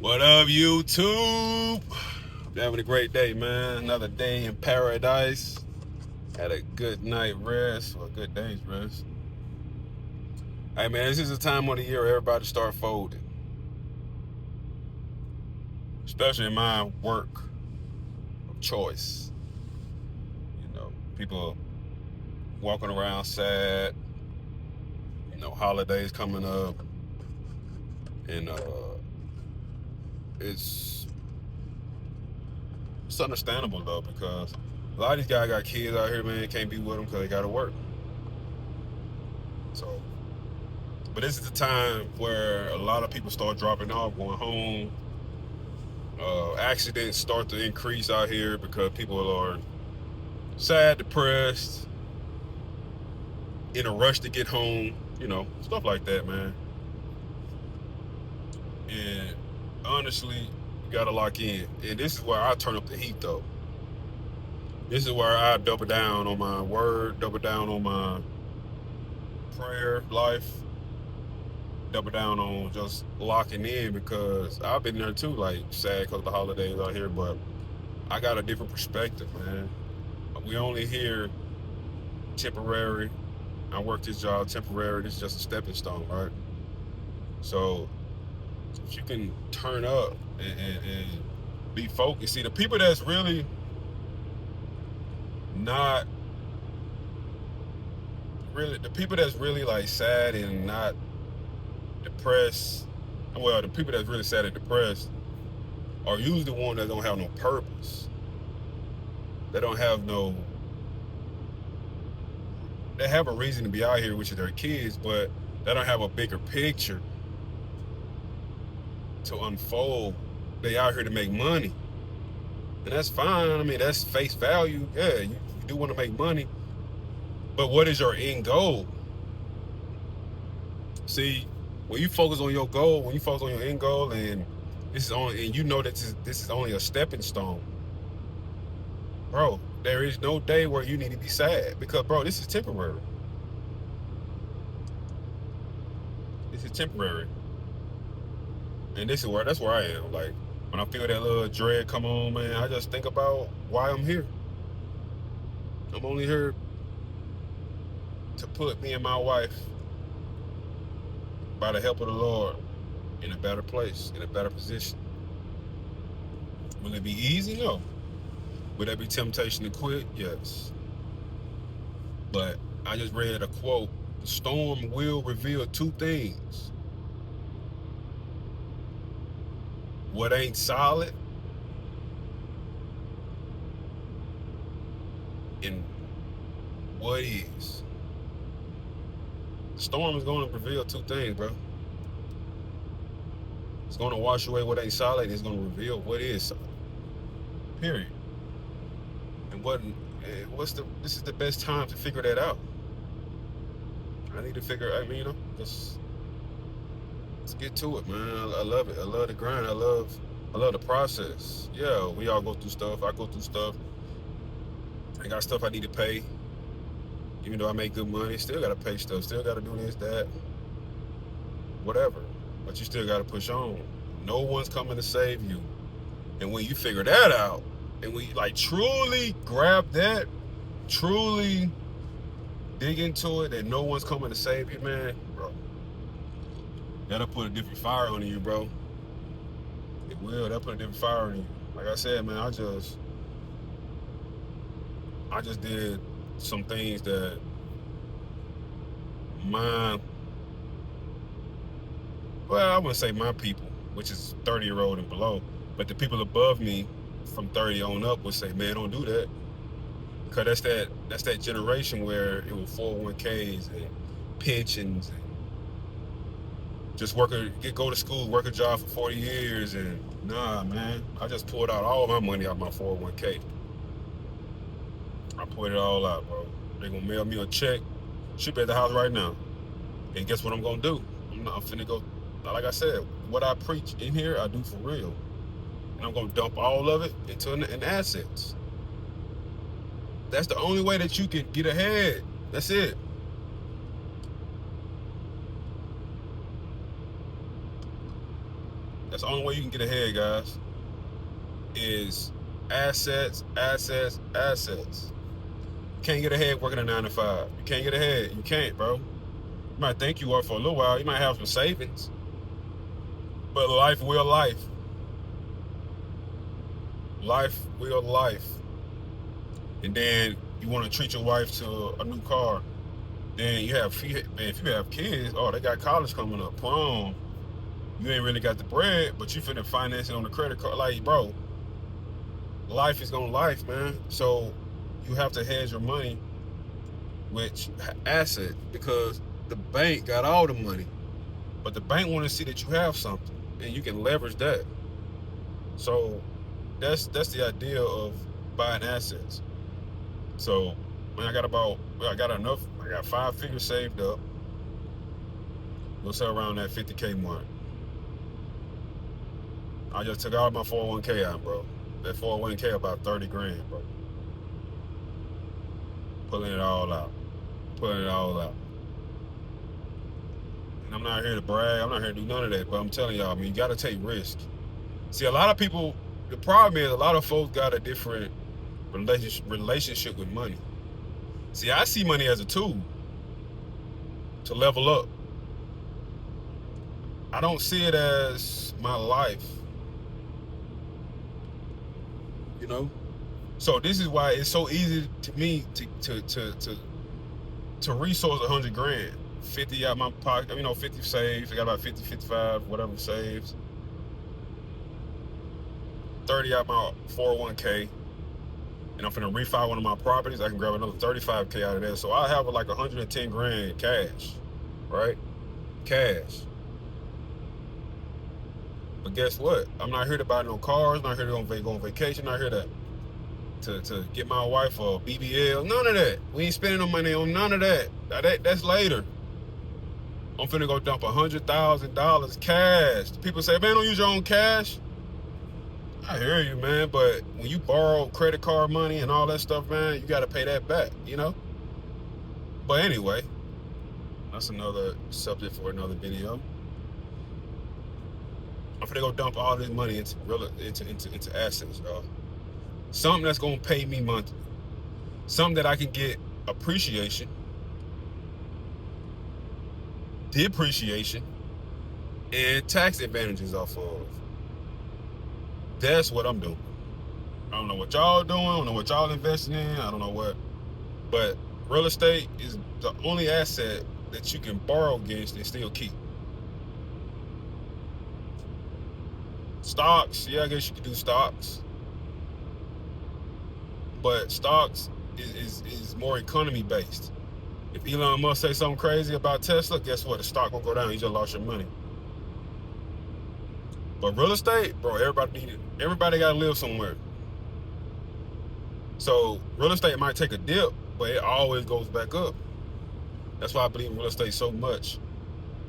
What up, YouTube? Having a great day, man. Another day in paradise. Had a good night rest, or a good day's rest. Hey, man, this is a time of the year where everybody start folding. Especially in my work of choice. You know, people walking around sad. You know, holidays coming up. And it's understandable, though, because a lot of these guys got kids out here, man, can't be with them because they got to work. So, but this is the time where a lot of people start dropping off, going home. Accidents start to increase out here because people are sad, depressed, in a rush to get home, you know, stuff like that, man. And honestly, you gotta lock in. And this is where I turn up the heat, though. This is where I double down on my word, double down on my prayer life, double down on just locking in, because I've been there too, like sad because of the holidays out here, but I got a different perspective, man. We only here temporary. I work this job temporary. This is just a stepping stone, right? So if you can turn up and be focused. See, the people that's really not really, the people that's really like sad and not depressed, well, the people that's really sad and depressed are usually the ones that don't have no purpose. They don't have no, they have a reason to be out here, which is their kids, but they don't have a bigger picture to unfold. They out here to make money. And that's fine. I mean, that's face value. Yeah, you do want to make money. But what is your end goal? See, when you focus on your goal, when you focus on your end goal, and this is only, and you know that this is only a stepping stone, bro, there is no day where you need to be sad, because, bro, this is temporary. This is temporary. And this is where, that's where I am. Like, when I feel that little dread come on, man, I just think about why I'm here. I'm only here to put me and my wife, by the help of the Lord, in a better place, in a better position. Will it be easy? No. Will there be temptation to quit? Yes. But I just read a quote: the storm will reveal two things. What ain't solid, and what is. The storm is going to reveal two things, bro. It's going to wash away what ain't solid, and it's going to reveal what is solid. Period. And this is the best time to figure that out. I need to figure, I mean, you know, just let's get to it, man. I love it. I love the grind. I love the process. Yeah, we all go through stuff. I go through stuff. I got stuff I need to pay. Even though I make good money, still got to pay stuff. Still got to do this, that, whatever. But you still got to push on. No one's coming to save you. And when you figure that out, and when you like truly grab that, truly dig into it, and no one's coming to save you, man, bro, that'll put a different fire on you, bro. It will. That'll put a different fire on you. Like I said, man, I just did some things that my, well, I wouldn't say my people, which is 30-year-old and below, but the people above me from 30 on up would say, man, don't do that. Because that's that generation where it was 401ks and pensions and just go to school, work a job for 40 years, and nah, man, I just pulled out all my money out of my 401k. I put it all out, bro. They gonna mail me a check, ship it at the house right now. And guess what I'm gonna do? I'm finna go, like I said, what I preach in here, I do for real. And I'm gonna dump all of it into an assets. That's the only way that you can get ahead. That's it. That's the only way you can get ahead, guys. Is assets, assets, assets. You can't get ahead working a 9 to 5. You can't get ahead. You can't, bro. You might think you are for a little while. You might have some savings, but life will life. Life will life. And then you want to treat your wife to a new car. Then you have, man, if you have kids, oh, they got college coming up, prom. You ain't really got the bread, but you finna finance it on the credit card. Like, bro, life is gonna life, man. So you have to hedge your money with asset, because the bank got all the money, but the bank want to see that you have something, and you can leverage that. So that's the idea of buying assets. So when I got enough, I got 5 figures saved up. We'll say around that 50K mark. I just took all my 401k out, bro. That 401k about 30 grand, bro. Pulling it all out. And I'm not here to brag. I'm not here to do none of that. But I'm telling y'all, I mean, you got to take risk. See, a lot of people, the problem is a lot of folks got a different relationship with money. See, I see money as a tool to level up. I don't see it as my life. You know? So this is why it's so easy to me to resource 100 grand. 50 out my pocket, 50 saves. I got about 50, 55, whatever saves. 30 out my 401k. And I'm finna refi one of my properties. I can grab another 35K out of there. So I have like 110 grand cash, right? Cash. But guess what? I'm not here to buy no cars. Not here to go on vacation. Not here to get my wife a BBL. None of that. We ain't spending no money on none of that. That's later. I'm finna go dump $100,000 cash. People say, man, don't use your own cash. I hear you, man, but when you borrow credit card money and all that stuff, man, you got to pay that back, you know? But anyway, that's another subject for another video. I'm finna go dump all this money into assets, y'all. Something that's gonna pay me monthly. Something that I can get appreciation, depreciation, and tax advantages off of. That's what I'm doing. I don't know what y'all doing. I don't know what y'all investing in. I don't know what. But real estate is the only asset that you can borrow against and still keep. Stocks, yeah, I guess you could do stocks. But stocks is more economy based. If Elon Musk say something crazy about Tesla, guess what? The stock will go down. You just lost your money. But real estate, bro, everybody got to live somewhere. So real estate might take a dip, but it always goes back up. That's why I believe in real estate so much.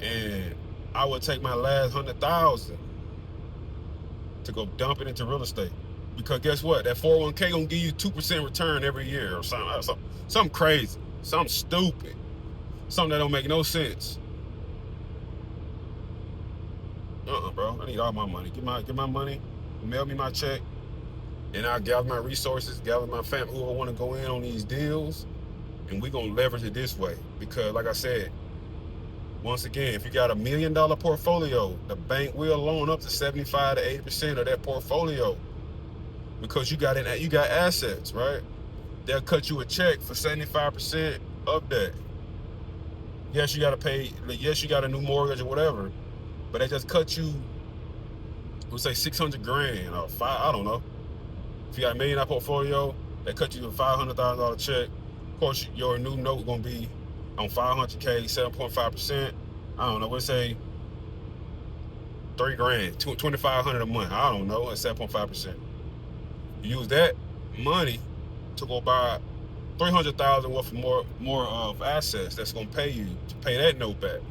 And I would take my last 100,000 to go dump it into real estate. Because guess what? That 401k gonna give you 2% return every year or something crazy, something stupid, something that don't make no sense. Bro, I need all my money. Get my money, mail me my check, and I'll gather my resources, gather my family, who I want to go in on these deals, and we gonna leverage it this way. Because like I said, once again, if you got $1 million portfolio, the bank will loan up to 75 to 80% of that portfolio. Because you got assets, right? They'll cut you a check for 75% of that. Yes, you got to pay. Yes, you got a new mortgage or whatever, but they just cut you. We'll say 600 grand or I don't know. If you got $1 million portfolio, they cut you a $500,000 check. Of course, your new note gonna be on 500K, 7.5%. I don't know. We'll say $3 grand, $2,500 a month. I don't know. At 7.5%. Use that money to go buy $300,000 worth of more of assets that's gonna pay you to pay that note back.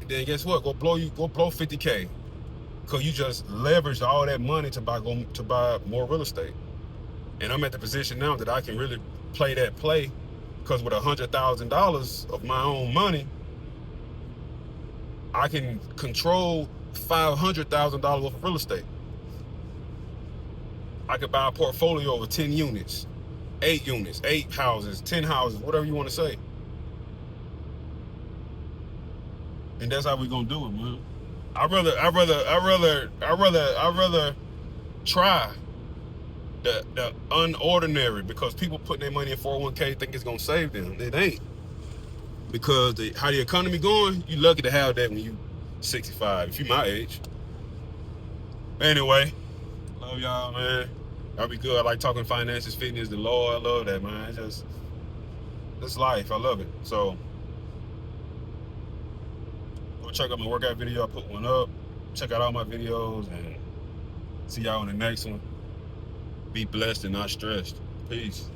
And then guess what? Go blow 50K, because you just leveraged all that money to buy more real estate. And I'm at the position now that I can really play that play, because with $100,000 of my own money, I can control $500,000 worth of real estate. I could buy a portfolio of 10 units, 8 units, 8 houses, 10 houses, whatever you want to say. And that's how we gonna do it, man. I'd rather try the unordinary, because people putting their money in 401k think it's gonna save them. It ain't. Because how the economy going, you lucky to have that when you 65, if you my age. Anyway, love y'all, man. Y'all be good. I like talking finances, fitness, the law. I love that, man. It's life. I love it. So go check out my workout video. I put one up. Check out all my videos, and see y'all in the next one. Be blessed and not stressed. Peace.